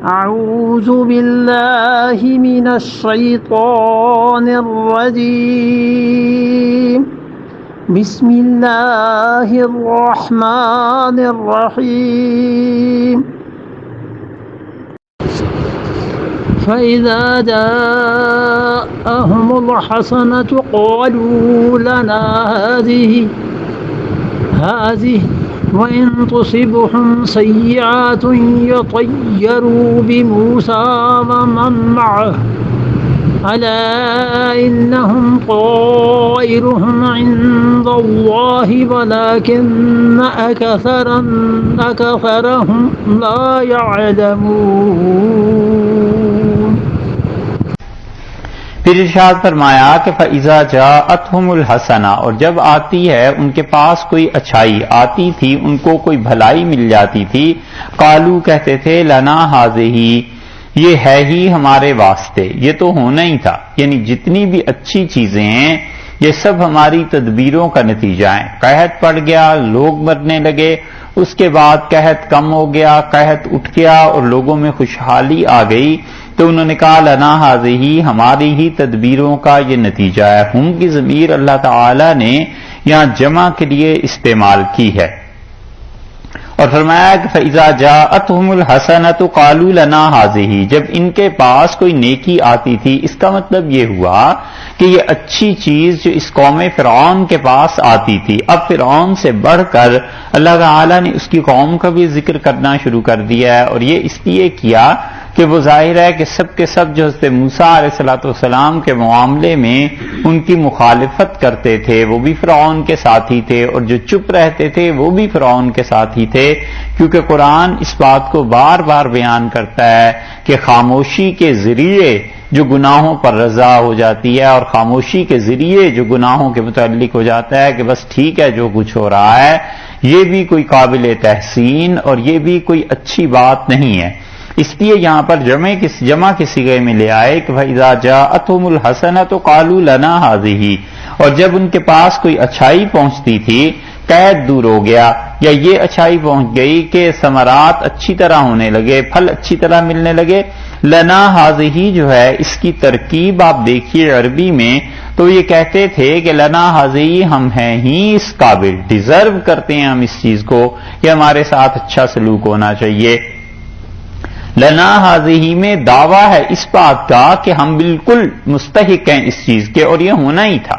أعوذ بالله من الشيطان الرجيم بسم الله الرحمن الرحيم فإذا جاءهم الحسنة قالوا لنا هذه وإن تصبهم سيئات يطيروا بموسى ومن معه ألا إنهم طائرهم عند الله ولكن أكثرهم لا يعلمون۔ پھر ارشاد فرمایا کہ فَإِذَا جَاءَتْهُمُ الْحَسَنَةُ، اور جب آتی ہے ان کے پاس کوئی اچھائی آتی تھی، ان کو کوئی بھلائی مل جاتی تھی، قالو کہتے تھے لنا هذه، یہ ہے ہی ہمارے واسطے، یہ تو ہونا ہی تھا، یعنی جتنی بھی اچھی چیزیں ہیں یہ سب ہماری تدبیروں کا نتیجہ ہیں۔ قحط پڑ گیا، لوگ مرنے لگے، اس کے بعد قحط کم ہو گیا، قحط اٹھ گیا اور لوگوں میں خوشحالی آ گئی، تو انہوں نے کہا لنا هذه، ہماری ہی تدبیروں کا یہ نتیجہ ہے۔ ہم کی ضمیر اللہ تعالی نے یہاں جمع کے لیے استعمال کی ہے، اور فرمایا کہ فَإِذَا جَاءَتْهُمُ الْحَسَنَةُ قَالُوا لَنَا هَذِهِ، جب ان کے پاس کوئی نیکی آتی تھی، اس کا مطلب یہ ہوا کہ یہ اچھی چیز جو اس قوم فرعون کے پاس آتی تھی، اب فرعون سے بڑھ کر اللہ تعالی نے اس کی قوم کا بھی ذکر کرنا شروع کر دیا ہے، اور یہ اس لیے کیا کہ وہ ظاہر ہے کہ سب کے سب جو حضرت موسیٰ علیہ السلام کے معاملے میں ان کی مخالفت کرتے تھے وہ بھی فرعون کے ساتھی تھے، اور جو چپ رہتے تھے وہ بھی فرعون کے ساتھی تھے، کیونکہ قرآن اس بات کو بار بار بیان کرتا ہے کہ خاموشی کے ذریعے جو گناہوں پر رضا ہو جاتی ہے، اور خاموشی کے ذریعے جو گناہوں کے متعلق ہو جاتا ہے کہ بس ٹھیک ہے جو کچھ ہو رہا ہے، یہ بھی کوئی قابل تحسین اور یہ بھی کوئی اچھی بات نہیں ہے۔ اس لیے یہاں پر جمع کے صیغے میں لے آئے کہ فَإِذَا جَاءَتْهُمُ الْحَسَنَةُ قَالُوا لَنَا هَذِهِ، اور جب ان کے پاس کوئی اچھائی پہنچتی تھی، قید دور ہو گیا، یا یہ اچھائی پہنچ گئی کہ ثمرات اچھی طرح ہونے لگے، پھل اچھی طرح ملنے لگے، لَنَا هَذِهِ جو ہے اس کی ترکیب آپ دیکھیے عربی میں تو یہ کہتے تھے کہ لَنَا هَذِهِ، ہم ہیں ہی اس قابل، ڈیزرو کرتے ہیں ہم اس چیز کو کہ ہمارے ساتھ اچھا سلوک ہونا چاہیے۔ لنا هذه میں دعویٰ ہے اس بات کا کہ ہم بالکل مستحق ہیں اس چیز کے، اور یہ ہونا ہی تھا۔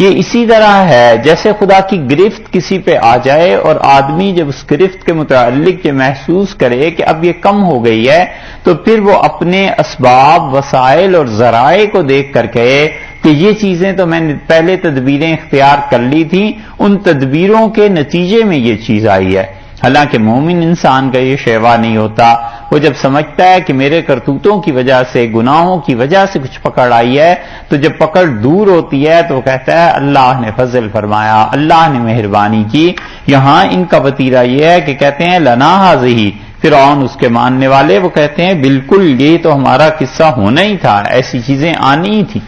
یہ اسی طرح ہے جیسے خدا کی گرفت کسی پہ آ جائے اور آدمی جب اس گرفت کے متعلق یہ محسوس کرے کہ اب یہ کم ہو گئی ہے، تو پھر وہ اپنے اسباب، وسائل اور ذرائع کو دیکھ کر کہے کہ یہ چیزیں تو میں نے پہلے تدبیریں اختیار کر لی تھیں، ان تدبیروں کے نتیجے میں یہ چیز آئی ہے۔ حالانکہ مومن انسان کا یہ شیوا نہیں ہوتا، وہ جب سمجھتا ہے کہ میرے کرتوتوں کی وجہ سے، گناہوں کی وجہ سے کچھ پکڑ آئی ہے، تو جب پکڑ دور ہوتی ہے تو وہ کہتا ہے اللہ نے فضل فرمایا، اللہ نے مہربانی کی۔ یہاں ان کا وتیرہ یہ ہے کہ کہتے ہیں لنا هذه، فرعون اس کے ماننے والے وہ کہتے ہیں بالکل یہ تو ہمارا قصہ ہونا ہی تھا، ایسی چیزیں آنی ہی تھی۔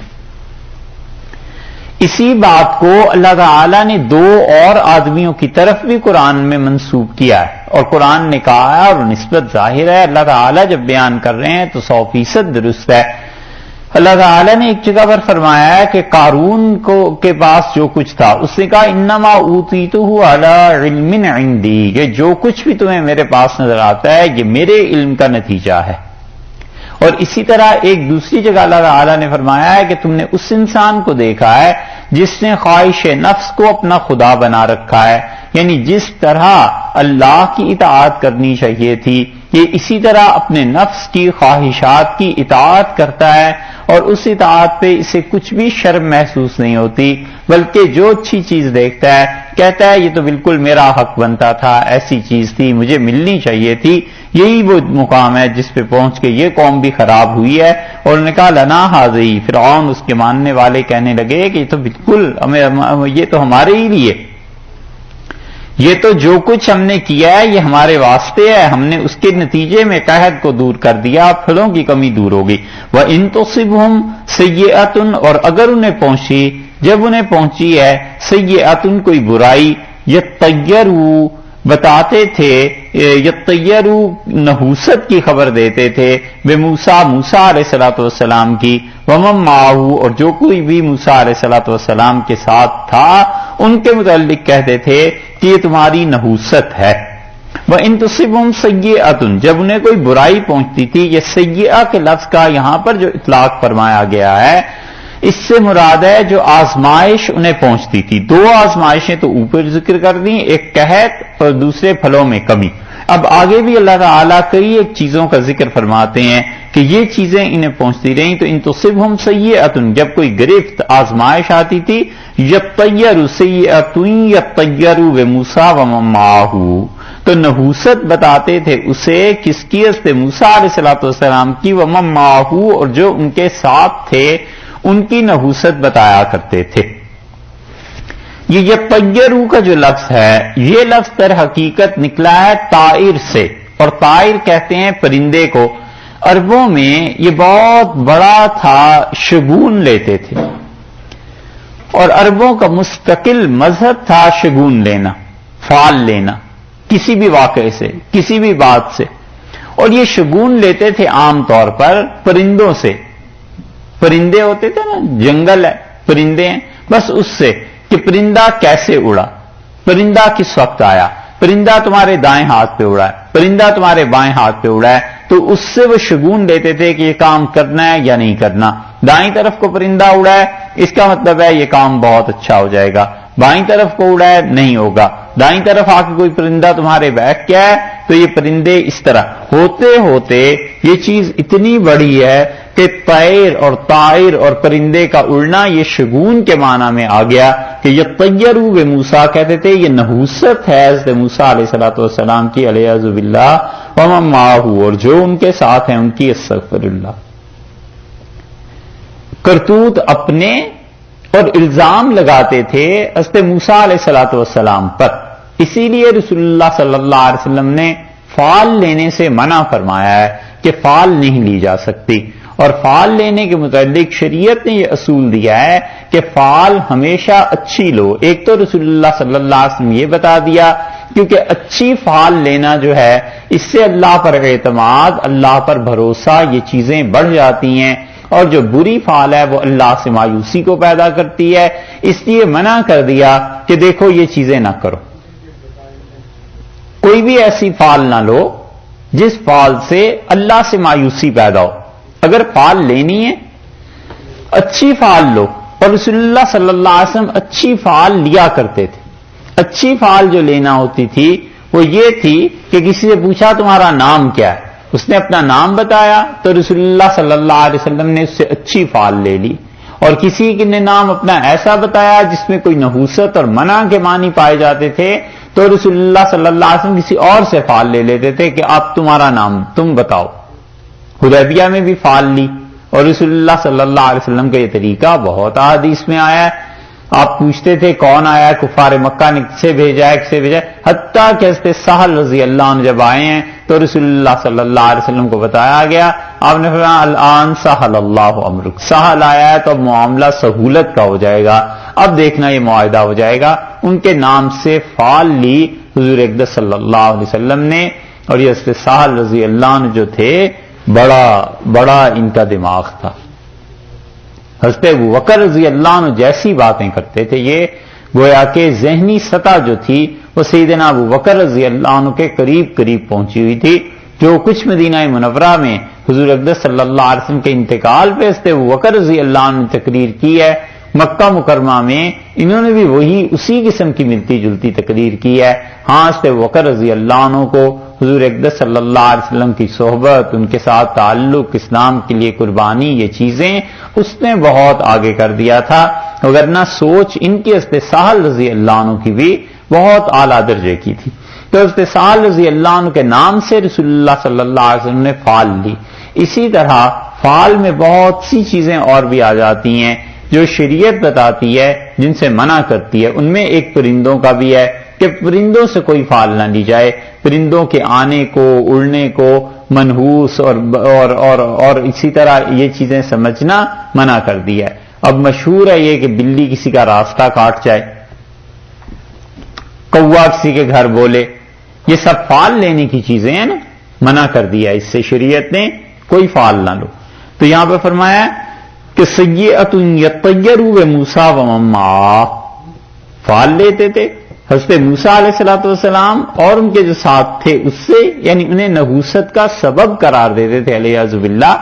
اسی بات کو اللہ تعالی نے دو اور آدمیوں کی طرف بھی قرآن میں منسوب کیا ہے، اور قرآن نے کہا ہے، اور نسبت ظاہر ہے اللہ تعالی جب بیان کر رہے ہیں تو 100% درست ہے۔ اللہ تعالی نے ایک جگہ پر فرمایا ہے کہ قارون کے پاس جو کچھ تھا اس نے کہا انما اوتیتہ علی علم عندی، یہ جو کچھ بھی تمہیں میرے پاس نظر آتا ہے یہ میرے علم کا نتیجہ ہے۔ اور اسی طرح ایک دوسری جگہ اللہ تعالیٰ نے فرمایا ہے کہ تم نے اس انسان کو دیکھا ہے جس نے خواہش نفس کو اپنا خدا بنا رکھا ہے، یعنی جس طرح اللہ کی اطاعت کرنی چاہیے تھی یہ اسی طرح اپنے نفس کی خواہشات کی اطاعت کرتا ہے، اور اس اطاعت پہ اسے کچھ بھی شرم محسوس نہیں ہوتی، بلکہ جو اچھی چیز دیکھتا ہے کہتا ہے یہ تو بالکل میرا حق بنتا تھا، ایسی چیز تھی مجھے ملنی چاہیے تھی۔ یہی وہ مقام ہے جس پہ پہنچ کے یہ قوم بھی خراب ہوئی ہے، اور انہوں نے کہا لنا هذه، فرعون اس کے ماننے والے کہنے لگے کہ یہ تو بالکل یہ تو ہمارے ہی لیے، یہ تو جو کچھ ہم نے کیا ہے یہ ہمارے واسطے ہے، ہم نے اس کے نتیجے میں قحط کو دور کر دیا، پھلوں کی کمی دور ہوگی۔ وَإِن تُصِبْهُمْ سَيِّئَةٌ، اور اگر انہیں پہنچی، جب انہیں پہنچی ہے سیئۃ کوئی برائی، یطیروا، بتاتے تھے یطیرو نحوست کی خبر دیتے تھے بے موسیٰ علیہ الصلوۃ والسلام کی، ومن معہ اور جو کوئی بھی موسیٰ علیہ الصلوۃ والسلام کے ساتھ تھا ان کے متعلق کہتے تھے کہ یہ تمہاری نحوست ہے۔ وَإِن تُصِبْهُمْ سَيِّئَةٌ جب انہیں کوئی برائی پہنچتی تھی، یہ سیئہ کے لفظ کا یہاں پر جو اطلاق فرمایا گیا ہے اس سے مراد ہے جو آزمائش انہیں پہنچتی تھی۔ دو آزمائشیں تو اوپر ذکر کر دیں، ایک قحط اور دوسرے پھلوں میں کمی۔ اب آگے بھی اللہ تعالیٰ کئی ایک چیزوں کا ذکر فرماتے ہیں کہ یہ چیزیں انہیں پہنچتی رہیں، تو ان تصبہم سیئۃ جب کوئی گرفت آزمائش آتی تھی، یطیروا سیئۃ یطیروا بموسیٰ ومن معہ، تو نحوست بتاتے تھے اسے کس کی؟ حضرت موسیٰ علیہ الصلوۃ والسلام کی، ومن معہ اور جو ان کے ساتھ تھے ان کی نحوست بتایا کرتے تھے۔ یہ یطیروا کا جو لفظ ہے یہ لفظ در حقیقت نکلا ہے طائر سے، اور طائر کہتے ہیں پرندے کو۔ عربوں میں یہ بہت بڑا تھا، شگون لیتے تھے، اور عربوں کا مستقل مذہب تھا شگون لینا، فال لینا کسی بھی واقعے سے، کسی بھی بات سے، اور یہ شگون لیتے تھے عام طور پر پرندوں سے۔ پرندے ہوتے تھے نا، جنگل ہے، پرندے ہیں، بس اس سے کہ پرندہ کیسے اڑا، پرندہ کس وقت آیا، پرندہ تمہارے دائیں ہاتھ پہ اڑا ہے، پرندہ تمہارے بائیں ہاتھ پہ اڑا ہے، تو اس سے وہ شگون لیتے تھے کہ یہ کام کرنا ہے یا نہیں کرنا۔ دائیں طرف کو پرندہ اڑا ہے اس کا مطلب ہے یہ کام بہت اچھا ہو جائے گا، بائیں طرف کو اڑا ہے نہیں ہوگا، دائیں طرف آ کے کوئی پرندہ تمہارے بیٹھ گیا ہے تو یہ پرندے اس طرح ہوتے ہوتے یہ چیز اتنی بڑی ہے کہ طیر اور طائر اور پرندے کا اڑنا یہ شگون کے معنی میں آ گیا کہ یطیروا بموسیٰ کہتے تھے یہ نحوست ہے حضرت موسیٰ علیہ الصلوۃ والسلام کی علیہ باللہ، ومن معہ اور جو ان کے ساتھ ہیں ان کی استغفر اللہ۔ کرتوت اپنے اور الزام لگاتے تھے حضرت موسیٰ علیہ الصلوۃ والسلام پر، اسی لیے رسول اللہ صلی اللہ علیہ وسلم نے فال لینے سے منع فرمایا ہے کہ فال نہیں لی جا سکتی، اور فال لینے کے متعلق شریعت نے یہ اصول دیا ہے کہ فال ہمیشہ اچھی لو۔ ایک تو رسول اللہ صلی اللہ علیہ وسلم یہ بتا دیا کیونکہ اچھی فال لینا جو ہے اس سے اللہ پر اعتماد، اللہ پر بھروسہ یہ چیزیں بڑھ جاتی ہیں، اور جو بری فال ہے وہ اللہ سے مایوسی کو پیدا کرتی ہے، اس لیے منع کر دیا کہ دیکھو یہ چیزیں نہ کرو، کوئی بھی ایسی فال نہ لو جس فال سے اللہ سے مایوسی پیدا ہو۔ اگر فال لینی ہے اچھی فال لو، اور رسول اللہ صلی اللہ علیہ وسلم اچھی فال لیا کرتے تھے۔ اچھی فال جو لینا ہوتی تھی وہ یہ تھی کہ کسی سے پوچھا تمہارا نام کیا ہے، اس نے اپنا نام بتایا تو رسول اللہ صلی اللہ علیہ وسلم نے اس سے اچھی فال لے لی، اور کسی نے نام اپنا ایسا بتایا جس میں کوئی نحوست اور منع کے معنی پائے جاتے تھے تو رسول اللہ صلی اللہ علیہ وسلم کسی اور سے فال لے لیتے تھے کہ آپ تمہارا نام تم بتاؤ۔ حدیبیہ میں بھی فال لی، اور رسول اللہ صلی اللہ علیہ وسلم کا یہ طریقہ بہت احادیث میں آیا ہے۔ آپ پوچھتے تھے کون آیا ہے، کفار مکہ نے کسے بھیجا ہے، کسے بھیجا ہے، حتیٰ کہ حضرت سہل رضی اللہ عنہ جب آئے ہیں تو رسول اللہ صلی اللہ علیہ وسلم کو بتایا گیا، آپ نے فرمایا الآن سہل اللہ امرک، سہل آیا ہے تو اب معاملہ سہولت کا ہو جائے گا، اب دیکھنا یہ معاہدہ ہو جائے گا۔ ان کے نام سے فال لی حضور اقدس صلی اللہ علیہ وسلم نے، اور یہ حضرت سہل رضی اللہ عنہ جو تھے بڑا ان کا دماغ تھا۔ حضرت ابوبکر رضی اللہ عنہ جیسی باتیں کرتے تھے، یہ گویا کہ ذہنی سطح جو تھی وہ سیدنا ابوبکر رضی اللہ عنہ کے قریب پہنچی ہوئی تھی۔ جو کچھ مدینہ منورہ میں حضور اقدس صلی اللہ علیہ وسلم کے انتقال پہ حضرت ابوبکر رضی اللہ عنہ نے تقریر کی ہے، مکہ مکرمہ میں انہوں نے بھی اسی قسم کی ملتی جلتی تقریر کی ہے۔ ہاں حضرت ابوبکر رضی اللہ عنہ کو حضور اقدس صلی اللہ علیہ وسلم کی صحبت، ان کے ساتھ تعلق، اسلام کے لیے قربانی، یہ چیزیں اس نے بہت آگے کر دیا تھا، وگرنہ سوچ ان کی حضرت سہل رضی اللہ عنہ کی بھی بہت اعلیٰ درجے کی تھی۔ تو حضرت سہل رضی اللہ عنہ کے نام سے رسول اللہ صلی اللہ علیہ وسلم نے فال لی۔ اسی طرح فال میں بہت سی چیزیں اور بھی آ جاتی ہیں جو شریعت بتاتی ہے، جن سے منع کرتی ہے، ان میں ایک پرندوں کا بھی ہے کہ پرندوں سے کوئی فال نہ لی جائے، پرندوں کے آنے کو، اڑنے کو منحوس اور اسی طرح یہ چیزیں سمجھنا منع کر دیا ہے۔ اب مشہور ہے یہ کہ بلی کسی کا راستہ کاٹ جائے، کوا کسی کے گھر بولے، یہ سب فال لینے کی چیزیں ہیں نا، منع کر دیا اس سے شریعت نے، کوئی فال نہ لو. تو یہاں پہ فرمایا کہ سیئۃ یطیروا بموسیٰ ومن معہ، فال لیتے تھے حضرت موسیٰ علیہ الصلوۃ والسلام اور ان کے جو ساتھ تھے اس سے، یعنی انہیں نحوست کا سبب قرار دیتے تھے علیہ باللہ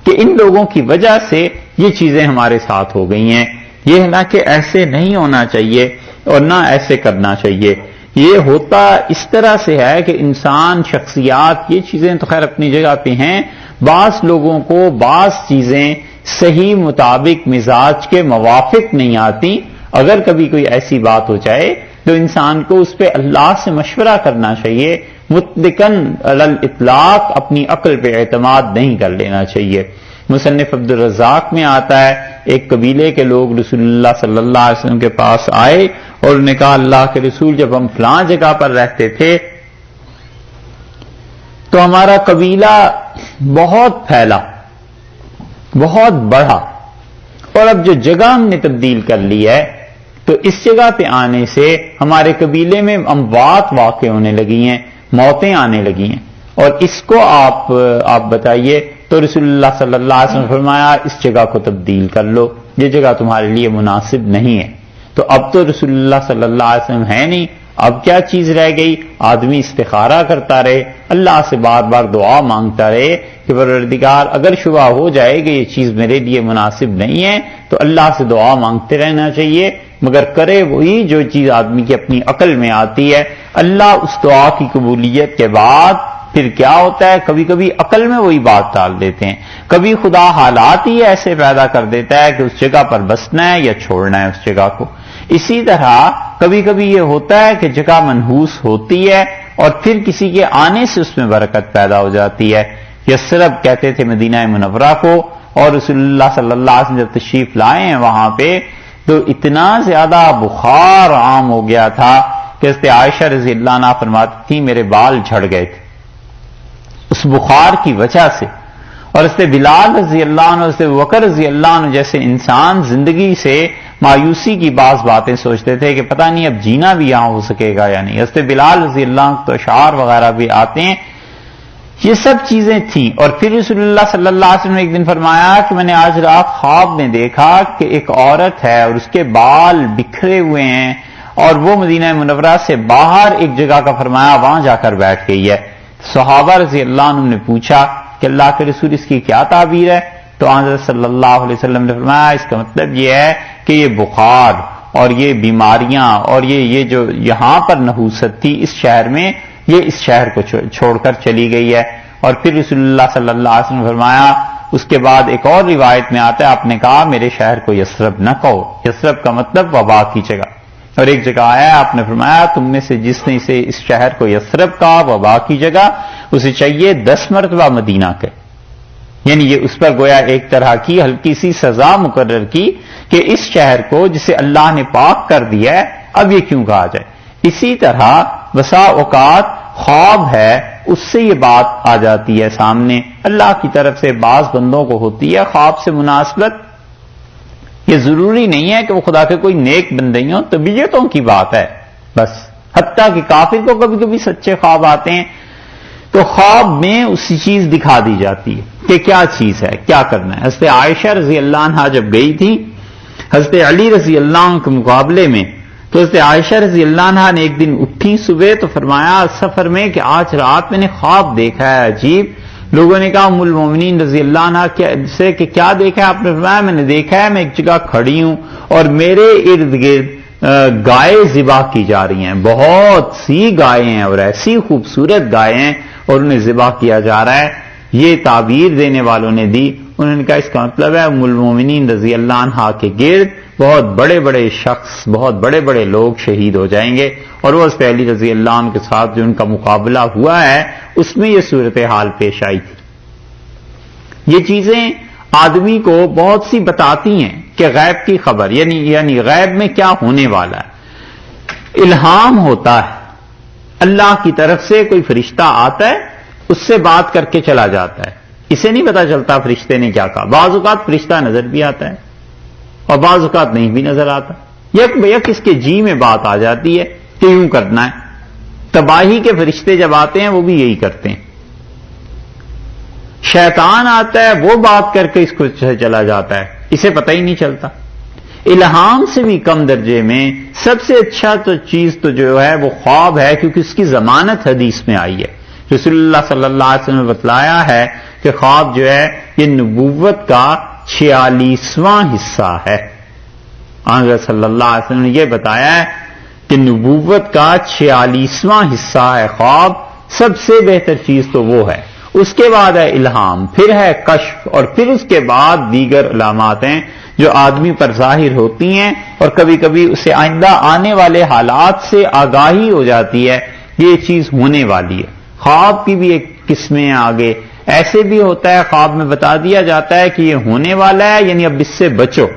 کہ ان لوگوں کی وجہ سے یہ چیزیں ہمارے ساتھ ہو گئی ہیں. یہ نہ کہ ایسے نہیں ہونا چاہیے اور نہ ایسے کرنا چاہیے. یہ ہوتا اس طرح سے ہے کہ انسان، شخصیات، یہ چیزیں تو خیر اپنی جگہ پہ ہیں. بعض لوگوں کو بعض چیزیں صحیح مطابق مزاج کے موافق نہیں آتی. اگر کبھی کوئی ایسی بات ہو جائے تو انسان کو اس پہ اللہ سے مشورہ کرنا چاہیے. مطلقاً علی الاطلاق اپنی عقل پہ اعتماد نہیں کر لینا چاہیے. مصنف عبد الرزاق میں آتا ہے ایک قبیلے کے لوگ رسول اللہ صلی اللہ علیہ وسلم کے پاس آئے اور انہوں نے کہا اللہ کے رسول جب ہم فلاں جگہ پر رہتے تھے تو ہمارا قبیلہ بہت پھیلا، بہت بڑھا، اور اب جو جگہ ہم نے تبدیل کر لی ہے تو اس جگہ پہ آنے سے ہمارے قبیلے میں اموات واقع ہونے لگی ہیں، موتیں آنے لگی ہیں، اور اس کو آپ بتائیے. تو رسول اللہ صلی اللہ علیہ وسلم نے فرمایا اس جگہ کو تبدیل کر لو، یہ جگہ تمہارے لیے مناسب نہیں ہے. تو اب تو رسول اللہ صلی اللہ علیہ وسلم ہے نہیں، اب کیا چیز رہ گئی؟ آدمی استخارہ کرتا رہے، اللہ سے بار بار دعا مانگتا رہے کہ پروردگار اگر شبہ ہو جائے کہ یہ چیز میرے لیے مناسب نہیں ہے تو اللہ سے دعا مانگتے رہنا چاہیے، مگر کرے وہی جو چیز آدمی کی اپنی عقل میں آتی ہے. اللہ اس دعا کی قبولیت کے بعد پھر کیا ہوتا ہے، کبھی کبھی عقل میں وہی بات ڈال دیتے ہیں، کبھی خدا حالات ہی ایسے پیدا کر دیتا ہے کہ اس جگہ پر بسنا ہے یا چھوڑنا ہے اس جگہ کو. اسی طرح کبھی کبھی یہ ہوتا ہے کہ جگہ منحوس ہوتی ہے اور پھر کسی کے آنے سے اس میں برکت پیدا ہو جاتی ہے. یثرب کہتے تھے مدینہ منورہ کو، اور رسول اللہ صلی اللہ علیہ وسلم جب تشریف لائے ہیں وہاں پہ تو اتنا زیادہ بخار عام ہو گیا تھا کہ حضرت عائشہ رضی اللہ عنہا فرماتی تھی میرے بال جھڑ گئے تھے اس بخار کی وجہ سے. اور حضرت بلال رضی اللہ عنہ، حضرت بکر رضی اللہ عنہ جیسے انسان زندگی سے مایوسی کی بعض باتیں سوچتے تھے کہ پتہ نہیں اب جینا بھی یہاں ہو سکے گا یا نہیں. حضرت بلال رضی اللہ عنہ تو اشعار وغیرہ بھی آتے ہیں. یہ سب چیزیں تھیں. اور پھر رسول اللہ صلی اللہ علیہ وسلم نے ایک دن فرمایا کہ میں نے آج رات خواب میں دیکھا کہ ایک عورت ہے اور اس کے بال بکھرے ہوئے ہیں اور وہ مدینہ منورہ سے باہر ایک جگہ کا فرمایا وہاں جا کر بیٹھ گئی ہے. صحابہ رضی اللہ عنہ نے پوچھا کہ اللہ کے رسول اس کی کیا تعبیر ہے؟ تو حضرت صلی اللہ علیہ وسلم نے فرمایا اس کا مطلب یہ ہے کہ یہ بخار اور یہ بیماریاں اور یہ جو یہاں پر نحوست تھی اس شہر میں، یہ اس شہر کو چھوڑ کر چلی گئی ہے. اور پھر رسول اللہ صلی اللہ علیہ وسلم نے فرمایا اس کے بعد ایک اور روایت میں آتا ہے آپ نے کہا میرے شہر کو یثرب نہ کہو. یثرب کا مطلب وبا کی جگہ. اور ایک جگہ آیا آپ نے فرمایا تم میں سے جس نے اسے اس شہر کو یثرب کہا وبا کی جگہ، اسے چاہیے 10 مرتبہ مدینہ کے. یعنی یہ اس پر گویا ایک طرح کی ہلکی سی سزا مقرر کی کہ اس شہر کو جسے اللہ نے پاک کر دیا ہے اب یہ کیوں کہا جائے. اسی طرح بسا اوقات خواب ہے اس سے یہ بات آ جاتی ہے سامنے، اللہ کی طرف سے بعض بندوں کو ہوتی ہے خواب سے مناسبت. یہ ضروری نہیں ہے کہ وہ خدا کے کوئی نیک بندے ہوں، طبیعتوں کی بات ہے بس. حتیٰ کہ کافر کو کبھی کبھی سچے خواب آتے ہیں تو خواب میں اسی چیز دکھا دی جاتی ہے کہ کیا چیز ہے، کیا کرنا ہے. حضرت عائشہ رضی اللہ عنہا جب گئی تھی حضرت علی رضی اللہ عنہ کے مقابلے میں، تو حضرت عائشہ رضی اللہ عنہا نے ایک دن اٹھی صبح تو فرمایا سفر میں کہ آج رات میں نے خواب دیکھا ہے عجیب. لوگوں نے کہا ام المومنین رضی اللہ عنہا سے کہ کیا دیکھا ہے؟ آپ نے فرمایا میں نے دیکھا ہے میں ایک جگہ کھڑی ہوں اور میرے ارد گرد گائے ذبح کی جا رہی ہیں، بہت سی گائے ہیں اور ایسی خوبصورت گائے ہیں اور انہیں ذبح کیا جا رہا ہے. یہ تعبیر دینے والوں نے دی. انہوں نے کہا اس کا مطلب ہے ام المومنین رضی اللہ عنہا کے گرد بہت بڑے بڑے شخص، بہت بڑے بڑے لوگ شہید ہو جائیں گے. اور وہ حضرت علی رضی اللہ عنہ کے ساتھ جو ان کا مقابلہ ہوا ہے اس میں یہ صورتحال پیش آئی تھی. یہ چیزیں آدمی کو بہت سی بتاتی ہیں کہ غیب کی خبر یعنی غیب میں کیا ہونے والا ہے. الہام ہوتا ہے، اللہ کی طرف سے کوئی فرشتہ آتا ہے اس سے بات کر کے چلا جاتا ہے، اسے نہیں پتا چلتا فرشتے نے کیا کہا. بعض اوقات فرشتہ نظر بھی آتا ہے اور بعض اوقات نہیں بھی نظر آتا. یک بیک اس کے جی میں بات آ جاتی ہے کہ یوں کرنا ہے. تباہی کے فرشتے جب آتے ہیں وہ بھی یہی کرتے ہیں. شیطان آتا ہے وہ بات کر کے اس کو چلا جاتا ہے، اسے پتہ ہی نہیں چلتا. الہام سے بھی کم درجے میں سب سے اچھا تو چیز تو جو ہے وہ خواب ہے، کیونکہ اس کی ضمانت حدیث میں آئی ہے. رسول اللہ صلی اللہ علیہ وسلم نے بتلایا ہے کہ خواب جو ہے یہ نبوت کا 46واں حصہ ہے. آنظر صلی اللہ علیہ وسلم نے یہ بتایا ہے کہ نبوت کا 46واں حصہ ہے خواب. سب سے بہتر چیز تو وہ ہے. اس کے بعد ہے الہام، پھر ہے کشف، اور پھر اس کے بعد دیگر علامات ہیں جو آدمی پر ظاہر ہوتی ہیں، اور کبھی کبھی اسے آئندہ آنے والے حالات سے آگاہی ہو جاتی ہے یہ چیز ہونے والی ہے. خواب کی بھی ایک قسمیں آگے ایسے بھی ہوتا ہے، خواب میں بتا دیا جاتا ہے کہ یہ ہونے والا ہے، یعنی اب اس سے بچو،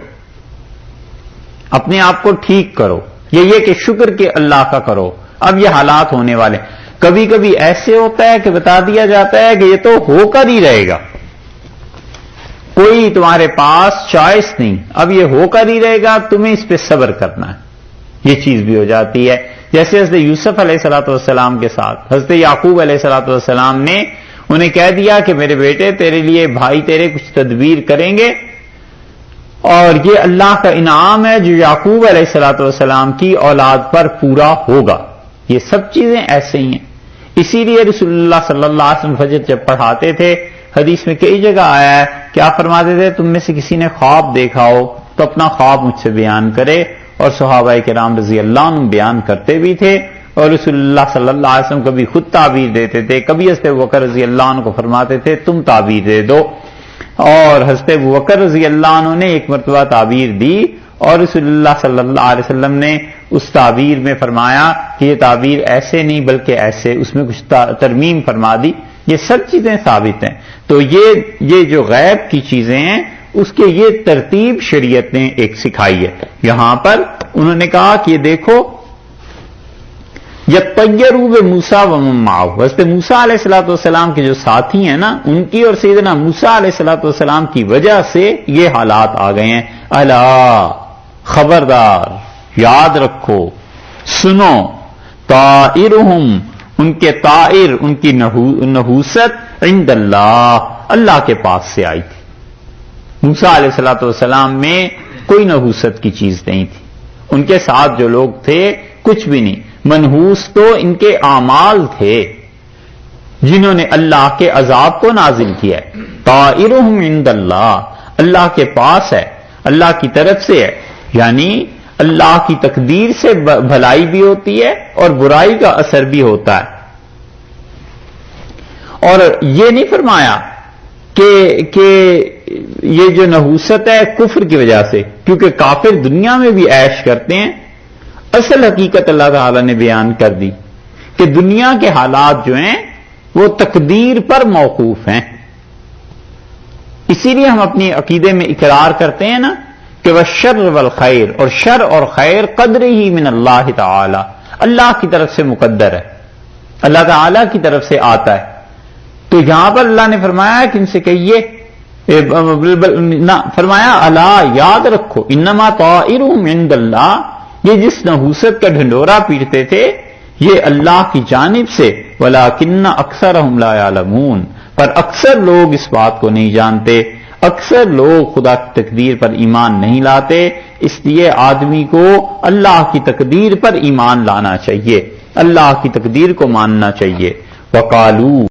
اپنے آپ کو ٹھیک کرو، یہ کہ شکر کہ اللہ کا کرو، اب یہ حالات ہونے والے. کبھی کبھی ایسے ہوتا ہے کہ بتا دیا جاتا ہے کہ یہ تو ہو کر ہی رہے گا، کوئی تمہارے پاس چوائس نہیں، اب یہ ہو کر ہی رہے گا، تمہیں اس پہ صبر کرنا ہے. یہ چیز بھی ہو جاتی ہے. جیسے حضرت یوسف علیہ الصلوۃ والسلام کے ساتھ حضرت یعقوب علیہ الصلوۃ والسلام نے انہیں کہہ دیا کہ میرے بیٹے تیرے لیے بھائی تیرے کچھ تدبیر کریں گے، اور یہ اللہ کا انعام ہے جو یعقوب علیہ الصلوۃ والسلام کی اولاد پر پورا ہوگا. یہ سب چیزیں ایسے ہی ہیں. اسی لیے رسول اللہ صلی اللہ علیہ وسلم فجر جب پڑھاتے تھے، حدیث میں کئی جگہ آیا ہے کہ آپ فرماتے تھے تم میں سے کسی نے خواب دیکھا ہو تو اپنا خواب مجھ سے بیان کرے، اور صحابہ کرام رضی اللہ عنہ بیان کرتے بھی تھے. اور رسول اللہ صلی اللہ علیہ وسلم کبھی خود تعبیر دیتے تھے، کبھی حضرت ابوبکر رضی اللہ عنہ کو فرماتے تھے تم تعبیر دے دو، اور حضرت ابوبکر رضی اللہ عنہ نے ایک مرتبہ تعبیر دی، اور رسول اللہ صلی اللہ علیہ وسلم نے اس تعبیر میں فرمایا کہ یہ تعبیر ایسے نہیں بلکہ ایسے، اس میں کچھ ترمیم فرما دی. یہ سب چیزیں ثابت ہیں. تو یہ جو غیب کی چیزیں ہیں اس کے یہ ترتیب شریعت نے ایک سکھائی ہے. یہاں پر انہوں نے کہا کہ یہ دیکھو یطیروا بموسیٰ ومن معہ، حضرت موسیٰ علیہ الصلوۃ والسلام کے جو ساتھی ہیں نا ان کی اور سیدنا موسیٰ علیہ الصلوۃ والسلام کی وجہ سے یہ حالات آ گئے ہیں. الا خبردار، یاد رکھو، سنو، طائرہم، ان کے طائر، ان کی نحوست عند اللہ، اللہ کے پاس سے آئی تھی. موسیٰ علیہ الصلوۃ والسلام میں کوئی نحوست کی چیز نہیں تھی، ان کے ساتھ جو لوگ تھے کچھ بھی نہیں. منحوس تو ان کے اعمال تھے جنہوں نے اللہ کے عذاب کو نازل کیا ہے. طائرہم عند اللہ، اللہ کے پاس ہے، اللہ کی طرف سے ہے، یعنی اللہ کی تقدیر سے بھلائی بھی ہوتی ہے اور برائی کا اثر بھی ہوتا ہے. اور یہ نہیں فرمایا کہ یہ جو نحوست ہے کفر کی وجہ سے، کیونکہ کافر دنیا میں بھی عیش کرتے ہیں. اصل حقیقت اللہ تعالی نے بیان کر دی کہ دنیا کے حالات جو ہیں وہ تقدیر پر موقوف ہیں. اسی لیے ہم اپنی عقیدے میں اقرار کرتے ہیں نا کہ والشر والخیر، اور شر اور خیر قدر ہی من اللہ تعالی، اللہ کی طرف سے مقدر ہے، اللہ تعالی کی طرف سے آتا ہے. تو یہاں پر اللہ نے فرمایا کہ ان سے کہیے نہ، فرمایا الا، یاد رکھو، انما طائرہم عند اللہ، یہ جس نحوست کا ڈھنڈورا پیٹتے تھے یہ اللہ کی جانب سے، ولکن اکثرہم لا یعلمون، پر اکثر لوگ اس بات کو نہیں جانتے. اکثر لوگ خدا کی تقدیر پر ایمان نہیں لاتے. اس لیے آدمی کو اللہ کی تقدیر پر ایمان لانا چاہیے، اللہ کی تقدیر کو ماننا چاہیے. وقالو